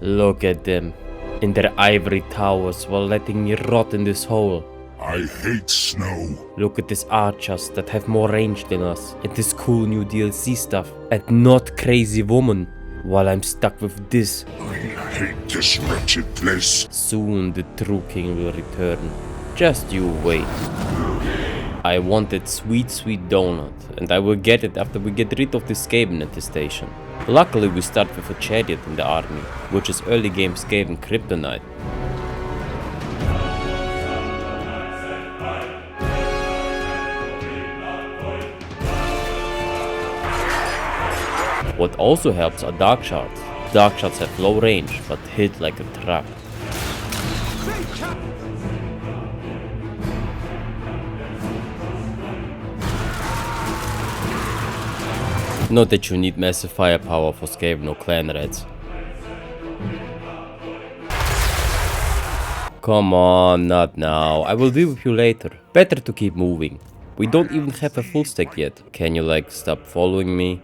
Look at them, in their ivory towers while letting me rot in this hole. I hate snow. Look at these archers that have more range than us, and this cool new DLC stuff, and not crazy woman, while I'm stuck with this. I hate this wretched place. Soon the true king will return. Just you wait. I want that sweet donut, and I will get it after we get rid of the Skaven at the station. Luckily we start with a chariot in the army, which is early game Skaven kryptonite. What also helps are dark shards. Dark shards have low range, but hit like a truck. Not that you need massive firepower for Skaven or clan raids. Come on, not now. I will deal with you later. Better to keep moving. We don't even have a full stack yet. Can you stop following me?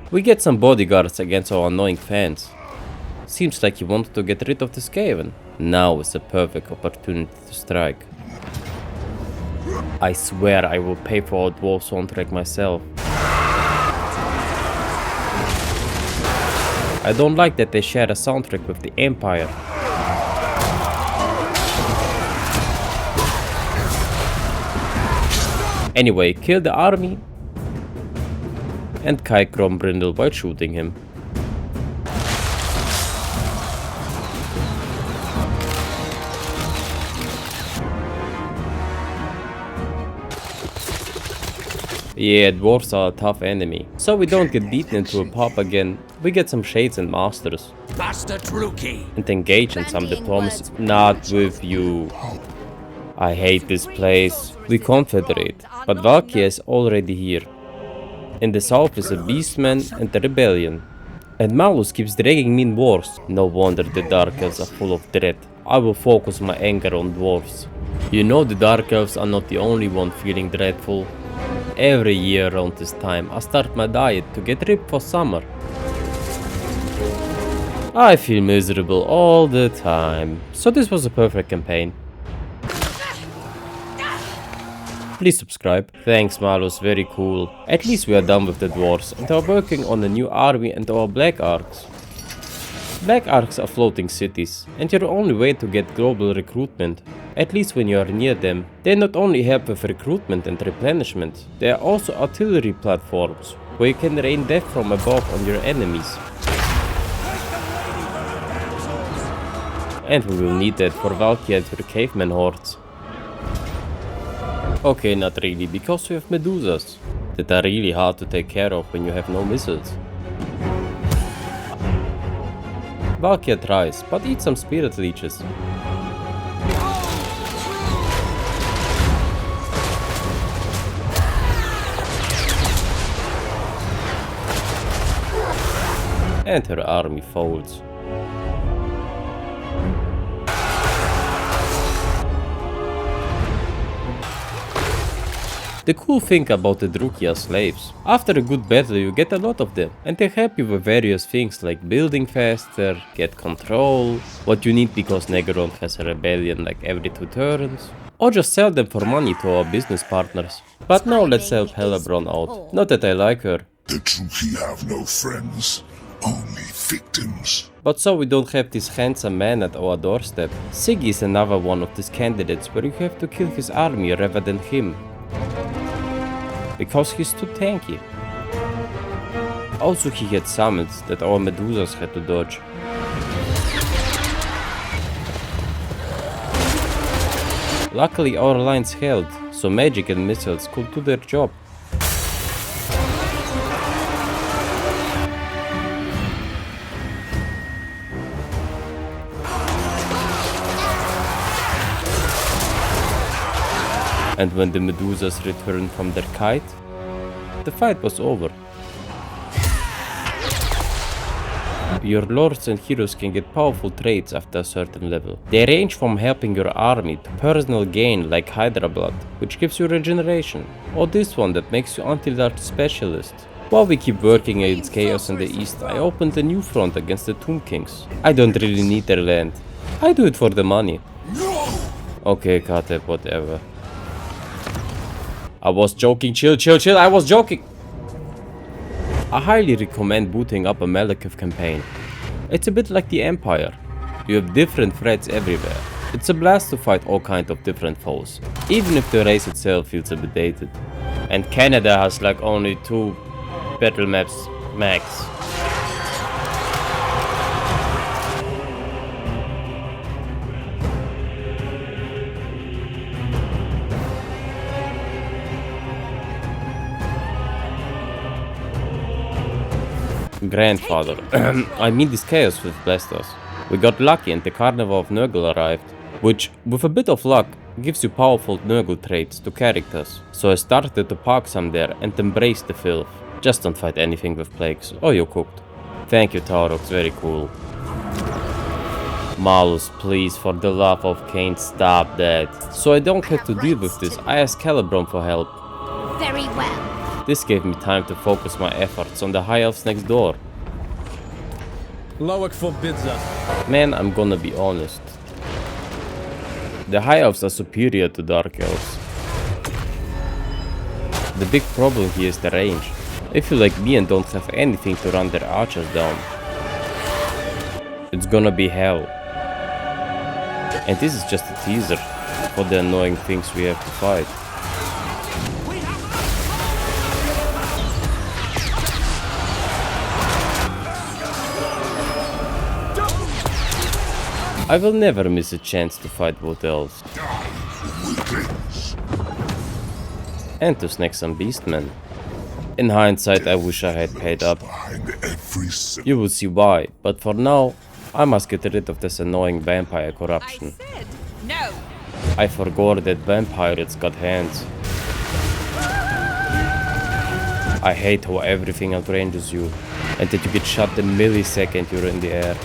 We get some bodyguards against our annoying fans. Seems like you wanted to get rid of the Skaven. Now is a perfect opportunity to strike. I swear I will pay for a dwarf soundtrack myself. I don't like that they share a soundtrack with the Empire. Anyway, kill the army and Kai Grombrindle while shooting him. Yeah, dwarves are a tough enemy. So we don't get beaten into a pub again, we get some shades and masters. And engage in some diplomacy. Not with you. I hate this place. We confederate, but Valkyria is already here. In the south is a beastman and a rebellion. And Malus keeps dragging me in wars. No wonder the Dark Elves are full of dread. I will focus my anger on dwarves. You know the Dark Elves are not the only one feeling dreadful. Every year around this time I start my diet to get ripped for summer. I feel miserable all the time. So this was a perfect campaign. Please subscribe. Thanks Malus, very cool. At least we are done with the dwarves and are working on a new army and our black arcs. Black arcs are floating cities and your only way to get global recruitment. At least when you are near them. They not only help with recruitment and replenishment, they are also artillery platforms where you can rain death from above on your enemies. And we will need that for Valkyria and her caveman hordes. Okay, not really, because we have Medusas that are really hard to take care of when you have no missiles. Valkyria tries, but eat some spirit leeches. And her army folds. The cool thing about the Druchii are slaves. After a good battle you get a lot of them, and they help you with various things like building faster, get control, what you need because Negron has a rebellion like every 2 turns, or just sell them for money to our business partners. But now let's help Hellebron out. Not that I like her. The Druchii have no friends, only victims. But so we don't have this handsome man at our doorstep. Siggy is another one of these candidates where you have to kill his army rather than him. Because he's too tanky. Also he had summons that our Medusas had to dodge. Luckily our lines held, so magic and missiles could do their job. And when the Medusas returned from their kite, the fight was over. Your lords and heroes can get powerful traits after a certain level. They range from helping your army to personal gain like Hydra Blood, which gives you regeneration, or this one that makes you anti-large specialist. While we keep working against chaos in the east, I opened a new front against the Tomb Kings. I don't really need their land. I do it for the money. Okay, Kate, whatever. I was joking, chill, I was joking! I highly recommend booting up a Malekith campaign. It's a bit like the Empire. You have different threats everywhere. It's a blast to fight all kinds of different foes, even if the race itself feels a bit dated. And Canada has like only 2 battle maps max. Grandfather. I mean this chaos with blessed us. We got lucky and the Carnival of Nurgle arrived, which, with a bit of luck, gives you powerful Nurgle traits to characters. So I started to park some there and embrace the filth. Just don't fight anything with plagues, or you're cooked. Thank you, Taurox, very cool. Malus, please, for the love of Cain, stop that. So I don't have to deal with this, I asked Calibron for help. Very well. This gave me time to focus my efforts on the High Elves next door. Loic forbids us. Man, I'm gonna be honest. The High Elves are superior to Dark Elves. The big problem here is the range. If you like me and don't have anything to run their archers down, it's gonna be hell. And this is just a teaser for the annoying things we have to fight. I will never miss a chance to fight both elves. And to snack some beastmen. In hindsight, I wish I had paid up. You will see why, but for now, I must get rid of this annoying vampire corruption. I said no. I forgot that vampires got hands. I hate how everything outranges you, and that you get shot the millisecond you're in the air.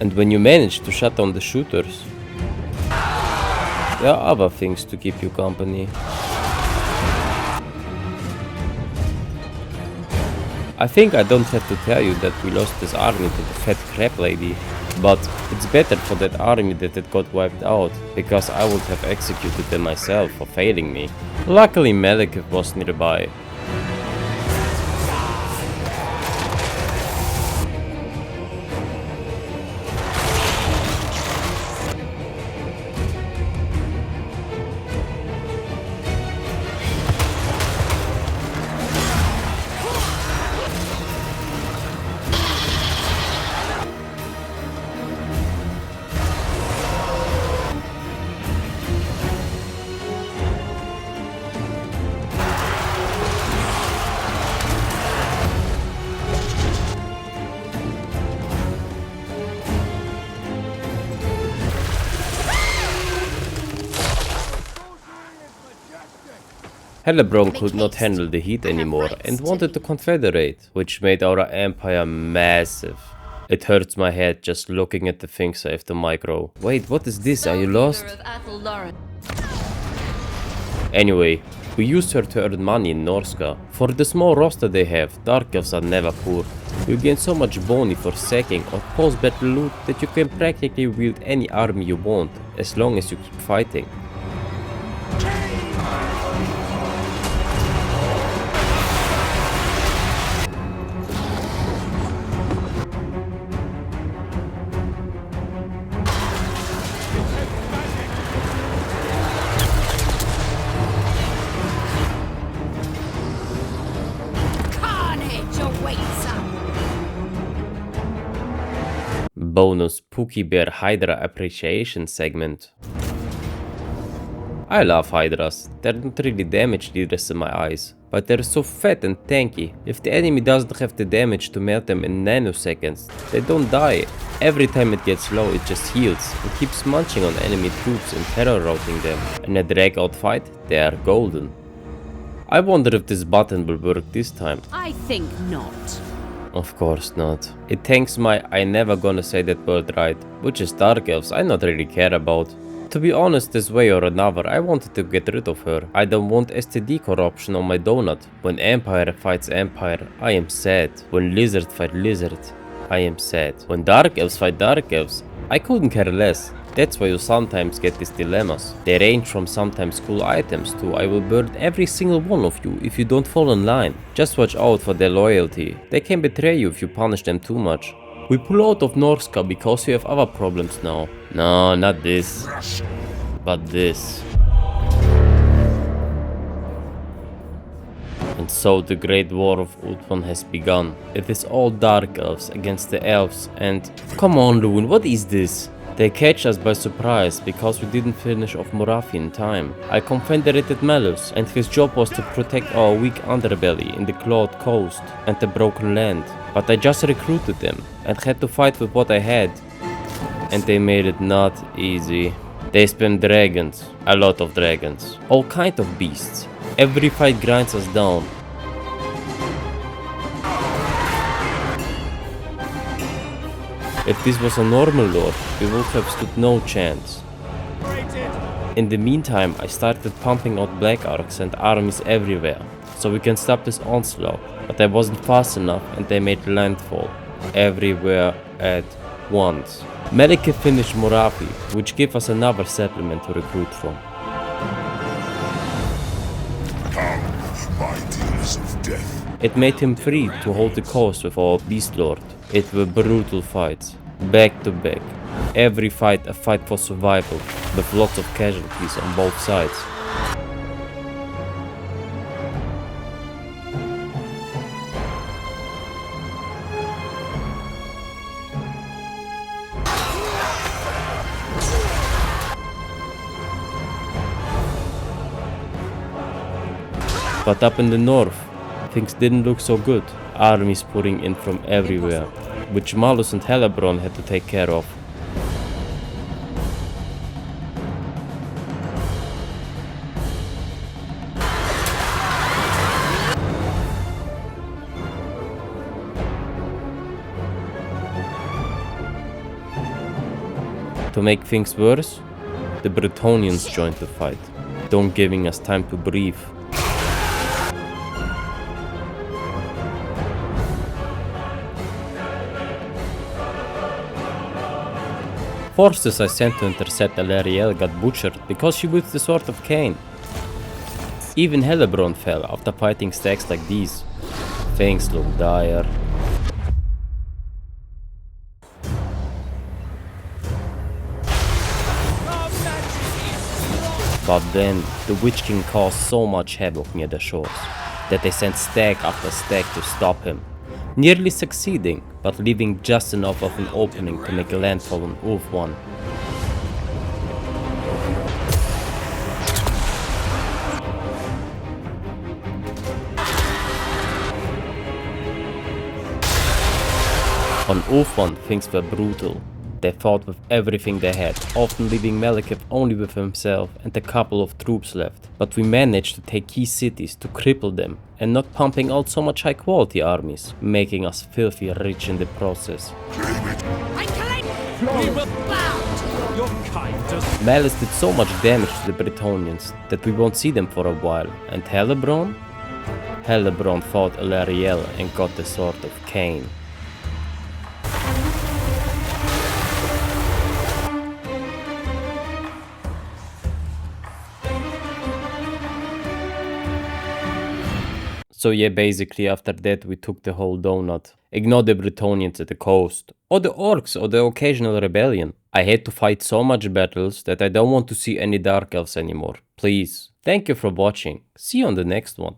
And when you manage to shut down the shooters, there are other things to keep you company. I think I don't have to tell you that we lost this army to the fat crab lady, but it's better for that army that it got wiped out, because I would have executed them myself for failing me. Luckily Malekith was nearby. Calibron could not handle the heat anymore and wanted to confederate, which made our empire massive. It hurts my head just looking at the things I have to micro. Wait, what is this? Are you lost? Anyway, we used her to earn money in Norska. For the small roster they have, Dark Elves are never poor. You gain so much bony for sacking or post-battle loot that you can practically wield any army you want, as long as you keep fighting. Bonus Pookie Bear Hydra appreciation segment. I love Hydras, they're not really damage dealers in my eyes, but they're so fat and tanky. If the enemy doesn't have the damage to melt them in nanoseconds, they don't die. Every time it gets low it just heals and keeps munching on enemy troops and terror routing them. In a drag out fight, they are golden. I wonder if this button will work this time. I think not. Of course not. It thanks my I never gonna say that word right, which is Dark Elves I not really care about. To be honest, this way or another, I wanted to get rid of her. I don't want STD corruption on my donut. When Empire fights Empire, I am sad. When Lizard fight Lizard, I am sad. When Dark Elves fight Dark Elves, I couldn't care less. That's why you sometimes get these dilemmas. They range from sometimes cool items to I will burn every single one of you if you don't fall in line. Just watch out for their loyalty. They can betray you if you punish them too much. We pull out of Norska because we have other problems now. No, not this. But this. And so the Great War of Ulthuan has begun. It is all Dark Elves against the Elves and... Come on, Loon, what is this? They catch us by surprise because we didn't finish off Morathi in time. I confederated Malus and his job was to protect our weak underbelly in the clawed coast and the broken land. But I just recruited them and had to fight with what I had. And they made it not easy. They spam dragons, a lot of dragons, all kind of beasts. Every fight grinds us down. If this was a normal lord, we would have stood no chance. In the meantime, I started pumping out black arcs and armies everywhere, so we can stop this onslaught, but I wasn't fast enough and they made landfall, everywhere at once. Malekith finished Morathi, which gave us another settlement to recruit from. My dealers of death. It made him free to hold the coast with our beast lord. It were brutal fights, back to back. Every fight a fight for survival, with lots of casualties on both sides. But up in the north, things didn't look so good. Armies pouring in from everywhere, which Malus and Helebron had to take care of. To make things worse, the Bretonnians joined the fight, don't giving us time to breathe. Forces I sent to intercept Alarielle got butchered because she used the Sword of Cain. Even Helebron fell after fighting stacks like these. Things look dire. But then, the Witch King caused so much havoc near the shores that they sent stack after stack to stop him, nearly succeeding, but leaving just enough of an opening to make a landfall on ulthuan. On ulthuan, things were brutal. They fought with everything they had, often leaving Malekith only with himself and a couple of troops left. But we managed to take key cities to cripple them and not pumping out so much high quality armies, making us filthy rich in the process. Malus did so much damage to the Bretonnians that we won't see them for a while, and Helebron? Helebron fought Alarielle and got the Sword of Cain. So yeah, basically after that we took the whole donut. Ignore the Bretonnians at the coast, or the orcs, or the occasional rebellion. I had to fight so much battles that I don't want to see any Dark Elves anymore. Please. Thank you for watching. See you on the next one.